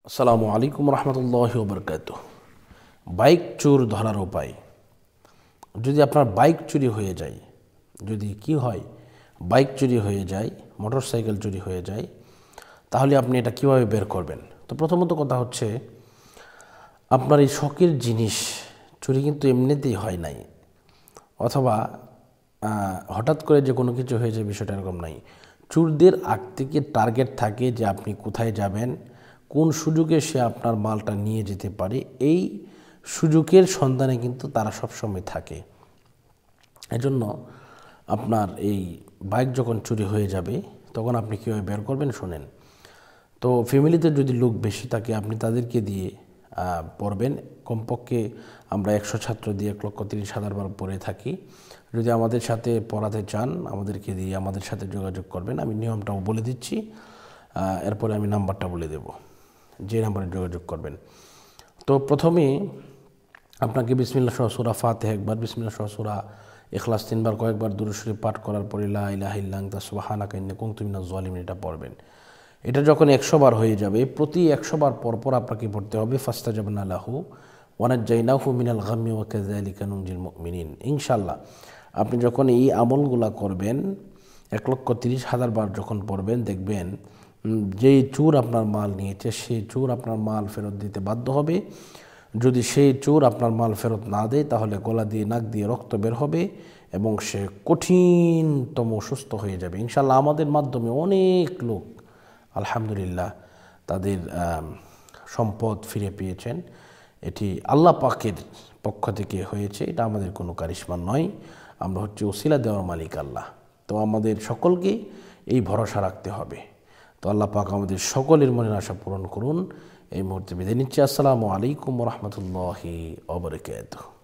আসসালামু আলাইকুম রহমতুল্লাহি ওয়া বারাকাতুহু। বাইক চোর ধরার উপায়। যদি আপনার বাইক চুরি হয়ে যায়, যদি কি হয় বাইক চুরি হয়ে যায়, মোটরসাইকেল চুরি হয়ে যায়, তাহলে আপনি এটা কিভাবে বের করবেন? তো প্রথমত কথা হচ্ছে, আপনার এই শখের জিনিস চুরি কিন্তু এমনিতেই হয় নাই, অথবা হঠাৎ করে যে কোনো কিছু হয়েছে, বিষয়টা এরকম নাই। চোরদের আগ থেকে টার্গেট থাকে যে আপনি কোথায় যাবেন, কোন সুযোগে সে আপনার মালটা নিয়ে যেতে পারে, এই সুযোগের সন্ধানে কিন্তু তারা সবসময় থাকে। এজন্য আপনার এই বাইক যখন চুরি হয়ে যাবে, তখন আপনি কীভাবে বের করবেন শোনেন। তো ফ্যামিলিতে যদি লোক বেশি থাকে, আপনি তাদেরকে দিয়ে পড়বেন। কমপক্ষে আমরা 100 ছাত্র দিয়ে 1,30,000 বার পড়ে থাকি। যদি আমাদের সাথে পড়াতে চান, আমাদেরকে দিয়ে আমাদের সাথে যোগাযোগ করবেন। আমি নিয়মটাও বলে দিচ্ছি, এরপরে আমি নাম্বারটা বলে দেব, যে নাম্বারে যোগাযোগ করবেন। তো প্রথমে আপনাকে বিসমিল্লাহ সহ সূরা ফাতিহা একবার, বিসমিল্লাহ সহ সূরা ইখলাস 3 বার, কয়েকবার দুরূদ শরীফ পাঠ করার পরে লা ইলাহা ইল্লা আনতা সুবহানাকা ইন্নী কুনতু মিনাজ জালিমিন এটা পড়বেন। এটা যখন 100 বার হয়ে যাবে, প্রতি 100 বার পর আপনাকে পড়তে হবে ফাস্তাজাবনা লাহু ওয়া নাজ্জাইনাহু মিনাল গাম্মি ওয়া কাযালিকা নুনজিল মুমিনিন। ইনশাআল্লাহ আপনি যখন এই আমলগুলা করবেন, 1,30,000 বার যখন পড়বেন, দেখবেন যেই চোর আপনার মাল নিয়েছে সেই চোর আপনার মাল ফেরত দিতে বাধ্য হবে। যদি সেই চোর আপনার মাল ফেরত না দেয়, তাহলে গলা দিয়ে নাক দিয়ে রক্ত বের হবে এবং সে কঠিনতম অসুস্থ হয়ে যাবে। ইনশাআল্লাহ আমাদের মাধ্যমে অনেক লোক আলহামদুলিল্লাহ তাদের সম্পদ ফিরে পেয়েছেন। এটি আল্লাহ পাকের পক্ষ থেকে হয়েছে, এটা আমাদের কোনো কারিশমা নয়। আমরা হচ্ছে ওসিলা দেওয়ার মালিক আল্লাহ। তো আমাদের সকলকে এই ভরসা রাখতে হবে। তো আল্লাহ পাক আমাদের সকলের মনের আশা পূরণ করুন। এই মুহূর্তে বিদায় নিচ্ছি। আসসালামু আলাইকুম ওয়া রাহমাতুল্লাহি ওয়া বারাকাতুহু।